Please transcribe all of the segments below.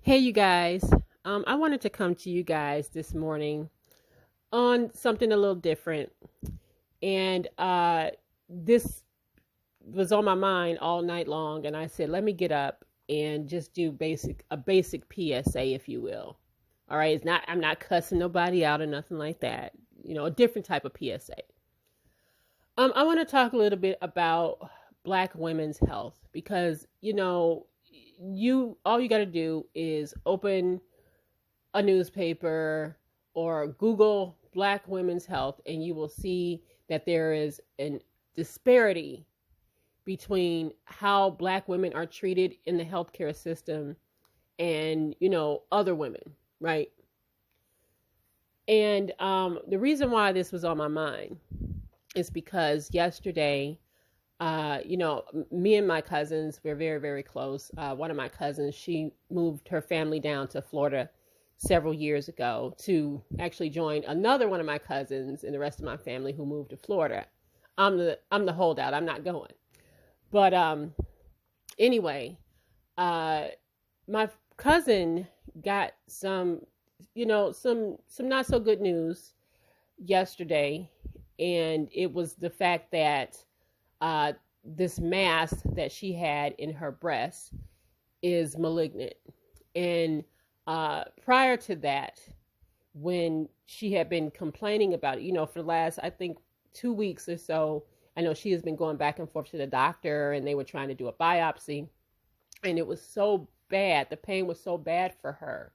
Hey, you guys. I wanted to come to you guys this morning on something a little different. And this was on my mind all night long. And I said, let me get up and just do a basic PSA, if you will. All right. I'm not cussing nobody out or nothing like that. A different type of PSA. I want to talk a little bit about Black women's health because, all you got to do is open a newspaper or Google Black women's health, and you will see that there is a disparity between how Black women are treated in the healthcare system and, other women, right? And the reason why this was on my mind is because yesterday, me and my cousins, we're very, very close. One of my cousins, she moved her family down to Florida several years ago to actually join another one of my cousins and the rest of my family who moved to Florida. I'm the holdout. I'm not going. But anyway, my cousin got some not so good news yesterday, and it was the fact that this mass that she had in her breast is malignant. And prior to that, when she had been complaining about it, for the last, I think, 2 weeks or so, I know she has been going back and forth to the doctor, and they were trying to do a biopsy. And it was so bad. The pain was so bad for her,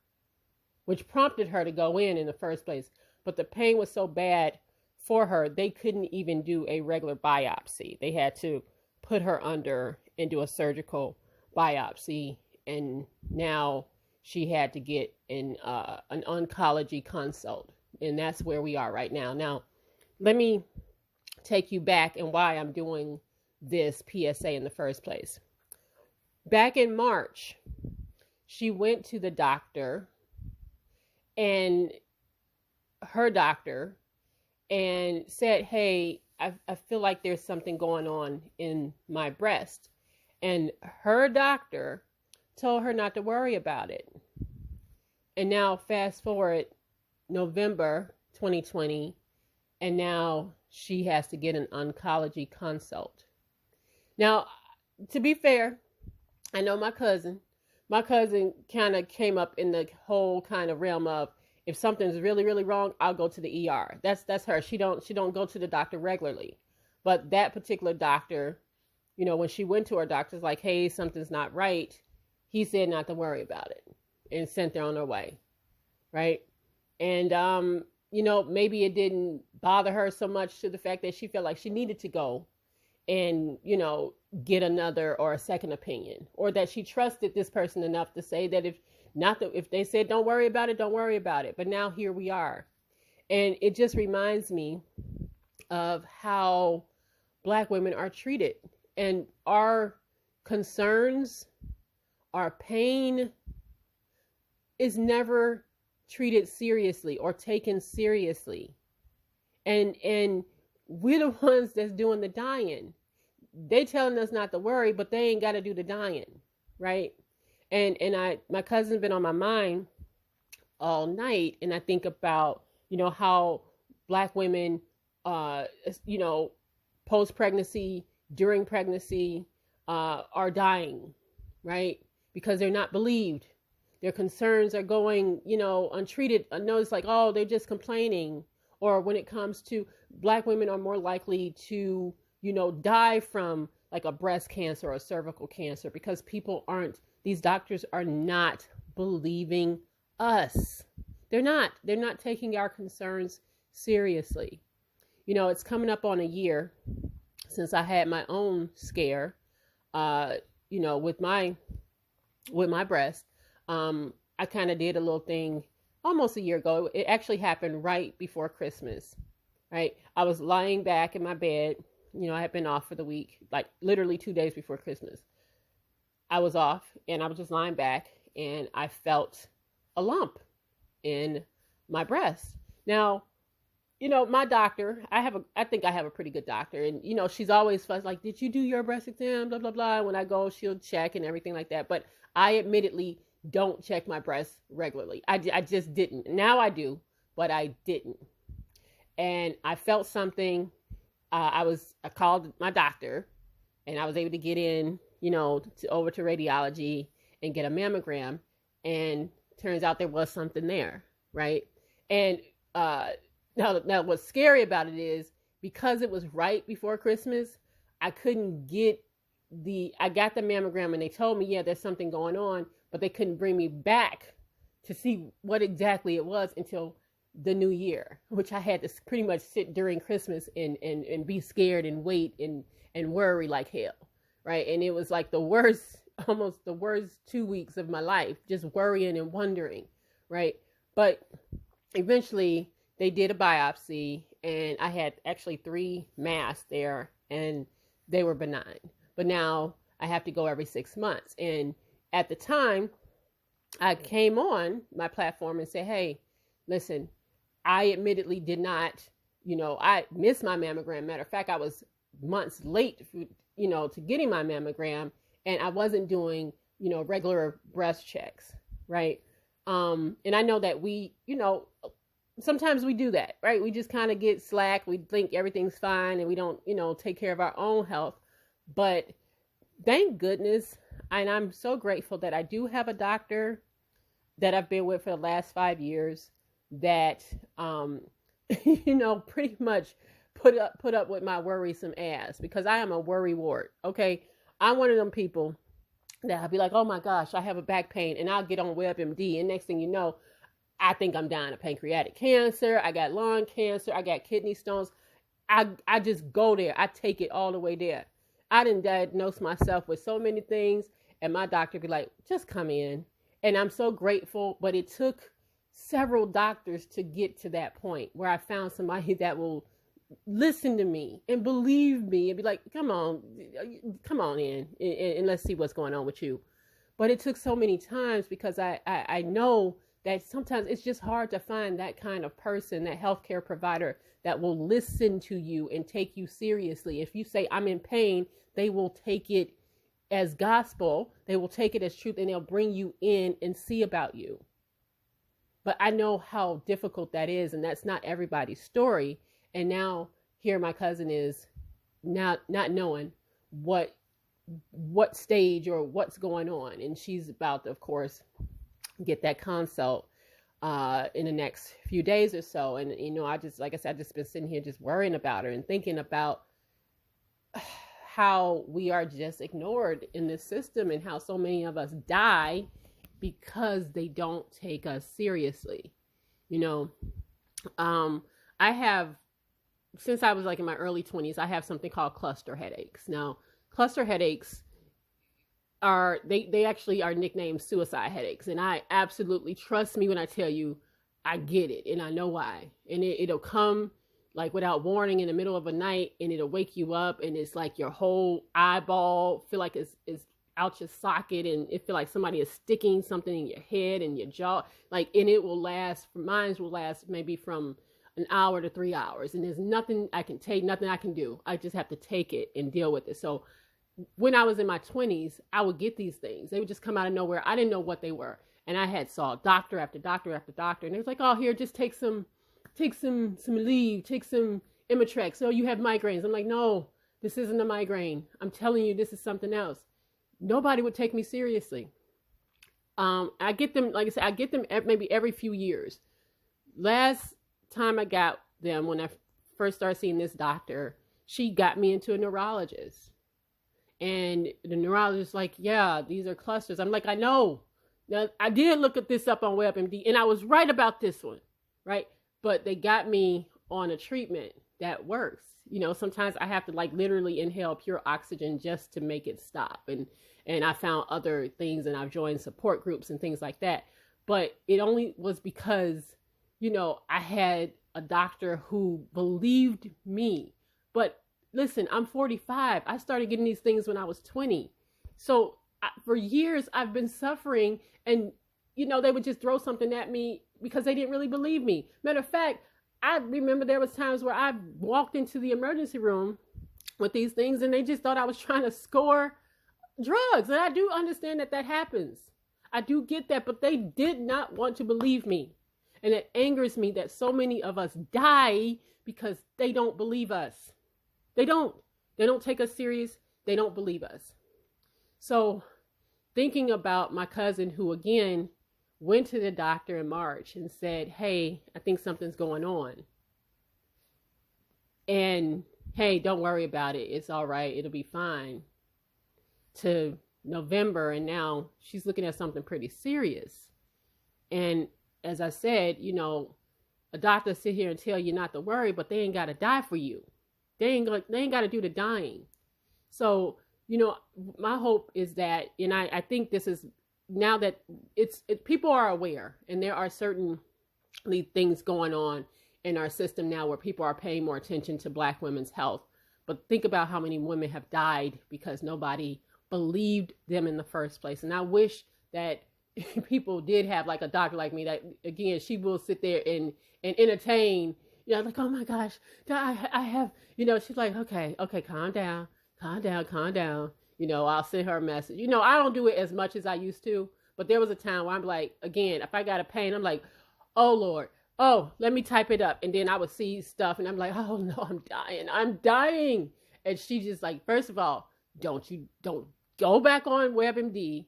which prompted her to go in the first place. But the pain was so bad for her, they couldn't even do a regular biopsy. They had to put her under and do a surgical biopsy. And now she had to get an oncology consult. And that's where we are right now. Now, let me take you back and why I'm doing this PSA in the first place. Back in March, she went to the doctor, and her doctor, and said, hey, I feel like there's something going on in my breast. And her doctor told her not to worry about it. And now fast forward November 2020, and now she has to get an oncology consult. Now, to be fair, I know my cousin kind of came up in the whole kind of realm of, if something's really, really wrong, I'll go to the ER. That's her. She don't go to the doctor regularly. But that particular doctor, when she went to her doctor's like, hey, something's not right, he said not to worry about it and sent her on her way. Right? And maybe it didn't bother her so much to the fact that she felt like she needed to go and, get another or a second opinion, or that she trusted this person enough to say that if they said don't worry about it, don't worry about it. But now here we are. And it just reminds me of how Black women are treated, and our concerns, our pain is never treated seriously or taken seriously. And we're the ones that's doing the dying. They telling us not to worry, but they ain't got to do the dying, right? And my cousin's been on my mind all night, and I think about, how Black women, post-pregnancy, during pregnancy, are dying, right? Because they're not believed. Their concerns are going, untreated. I know it's like, oh, they're just complaining. Or when it comes to Black women are more likely to, die from like a breast cancer or a cervical cancer because these doctors are not believing us. They're not taking our concerns seriously. It's coming up on a year since I had my own scare, with my breast. I kind of did a little thing almost a year ago. It actually happened right before Christmas, right? I was lying back in my bed. I had been off for the week, like literally 2 days before Christmas. I was off, and I was just lying back, and I felt a lump in my breast. Now, my doctor, I think I have a pretty good doctor, and she's always like, did you do your breast exam, blah blah blah. When I go, she'll check and everything like that. But I admittedly don't check my breasts regularly. I just didn't. Now I do, but I didn't. And I felt something. I called my doctor, and I was able to get in, over to radiology and get a mammogram. And turns out there was something there, right? And now what's scary about it is, because it was right before Christmas, I couldn't get I got the mammogram and they told me, yeah, there's something going on, but they couldn't bring me back to see what exactly it was until the new year, which I had to pretty much sit during Christmas and be scared and wait and worry like hell, right? And it was like almost the worst 2 weeks of my life, just worrying and wondering, right? But eventually they did a biopsy, and I had actually 3 masses there, and they were benign. But now I have to go every 6 months. And at the time, I came on my platform and said, hey, listen, I admittedly did not, I missed my mammogram. Matter of fact, I was months late, to getting my mammogram, and I wasn't doing, regular breast checks, right? And I know that we, sometimes we do that, right? We just kind of get slack. We think everything's fine and we don't, take care of our own health. But thank goodness, and I'm so grateful that I do have a doctor that I've been with for the last 5 years that, pretty much put up with my worrisome ass, because I am a worry wart. Okay. I'm one of them people that I'll be like, oh my gosh, I have a back pain, and I'll get on WebMD, and next thing you know, I think I'm dying of pancreatic cancer. I got lung cancer. I got kidney stones. I just go there. I take it all the way there. I didn't diagnose myself with so many things, and my doctor be like, just come in. And I'm so grateful, but it took several doctors to get to that point where I found somebody that will listen to me and believe me and be like, come on in and let's see what's going on with you. But it took so many times, because I know that sometimes it's just hard to find that kind of person, that healthcare provider that will listen to you and take you seriously. If you say, I'm in pain, they will take it as gospel. They will take it as truth, and they'll bring you in and see about you. But I know how difficult that is, and that's not everybody's story. And now here my cousin is not knowing what stage or what's going on. And she's about to, of course, get that consult in the next few days or so. And, I just, like I said, I've just been sitting here just worrying about her and thinking about how we are just ignored in this system, and how so many of us die because they don't take us seriously. I have, since I was like in my early 20s, I have something called cluster headaches. Now, cluster headaches they actually are nicknamed suicide headaches. And I absolutely, trust me when I tell you, I get it. And I know why. And it'll come like without warning in the middle of a night, and it'll wake you up, and it's like your whole eyeball feel like it's out your socket, and it feel like somebody is sticking something in your head and your jaw. And it will last, mine will last maybe from an hour to 3 hours. And there's nothing I can take, nothing I can do. I just have to take it and deal with it. So when I was in my 20s, I would get these things. They would just come out of nowhere. I didn't know what they were. And I had saw doctor after doctor after doctor. And it was like, oh, here, just take some leave, take some Imitrex. Oh, you have migraines. I'm like, no, this isn't a migraine. I'm telling you, this is something else. Nobody would take me seriously. I get them, like I said, I get them maybe every few years. Last time I got them, when I first started seeing this doctor, she got me into a neurologist. And the neurologist like, yeah, these are clusters. I'm like, I know. Now, I did look at this up on WebMD, and I was right about this one, right? But they got me on a treatment that works. Sometimes I have to literally inhale pure oxygen just to make it stop. And I found other things, and I've joined support groups and things like that. But it only was because, I had a doctor who believed me. But listen, I'm 45. I started getting these things when I was 20. So for years I've been suffering, and, they would just throw something at me because they didn't really believe me. Matter of fact, I remember there was times where I walked into the emergency room with these things, and they just thought I was trying to score drugs. And I do understand that happens. I do get that, but they did not want to believe me. And it angers me that so many of us die because they don't believe us. They don't. They don't take us serious. They don't believe us. So thinking about my cousin who, again, went to the doctor in March and said, hey, I think something's going on. And, hey, don't worry about it. It's all right. It'll be fine. To November, and now she's looking at something pretty serious. And as I said, you know, a doctor sit here and tell you not to worry, but they ain't got to die for you. They ain't got to do the dying. So, you know, my hope is that, and I think this is now that people are aware, and there are certainly things going on in our system now where people are paying more attention to Black women's health. But think about how many women have died because nobody believed them in the first place. And I wish that people did have like a doctor like me that, again, she will sit there and entertain, you know, like, oh my gosh, I have, you know, she's like, okay, calm down. You know, I'll send her a message. You know, I don't do it as much as I used to, but there was a time where I'm like, again, if I got a pain, I'm like, oh Lord, oh, let me type it up. And then I would see stuff and I'm like, oh no, I'm dying. And she just like, first of all, don't go back on WebMD.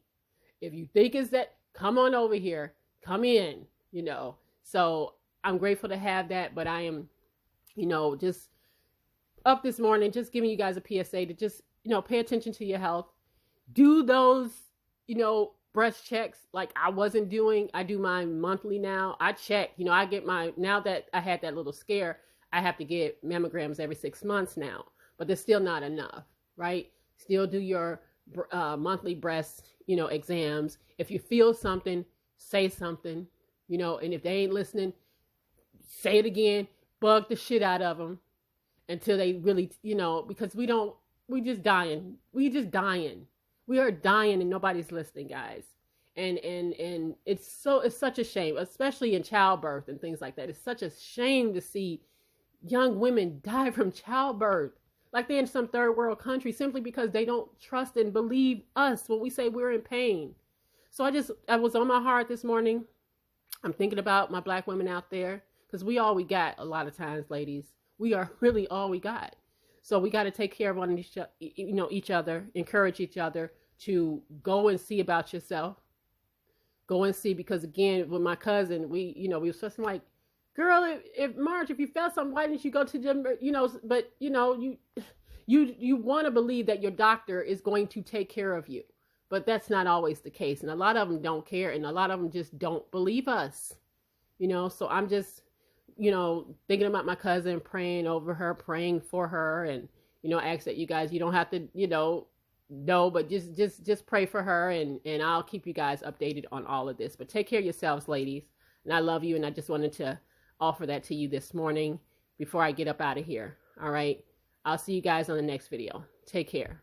If you think it's that, come on over here, come in, you know. So I'm grateful to have that, but I am, you know, just up this morning, just giving you guys a PSA to just, you know, pay attention to your health. Do those, you know, breast checks like I wasn't doing. I do mine monthly now. I check, you know, I get my, now that I had that little scare, I have to get mammograms every 6 months now, but they're still not enough, right? Still do your monthly breast, you know, exams. If you feel something, say something, you know, and if they ain't listening, say it again, bug the shit out of them until they really, you know, because we just dying. We are dying and nobody's listening, guys. And it's such a shame, especially in childbirth and things like that. It's such a shame to see young women die from childbirth, like they're in some third world country, simply because they don't trust and believe us when we say we're in pain. So I was on my heart this morning. I'm thinking about my Black women out there, because we all we got a lot of times, ladies. We are really all we got. So we got to take care of each other, encourage each other to go and see about yourself. Go and see, because again, with my cousin, we were just like, girl, if Marge, if you felt something, why didn't you go to them? You know, but you know, you want to believe that your doctor is going to take care of you, but that's not always the case. And a lot of them don't care, and a lot of them just don't believe us, you know. So I'm just, you know, thinking about my cousin, praying over her, praying for her, and, you know, ask that you guys, you don't have to, you know, but just pray for her, and I'll keep you guys updated on all of this. But take care of yourselves, ladies. And I love you, and I just wanted to offer that to you this morning before I get up out of here. All right. I'll see you guys on the next video. Take care.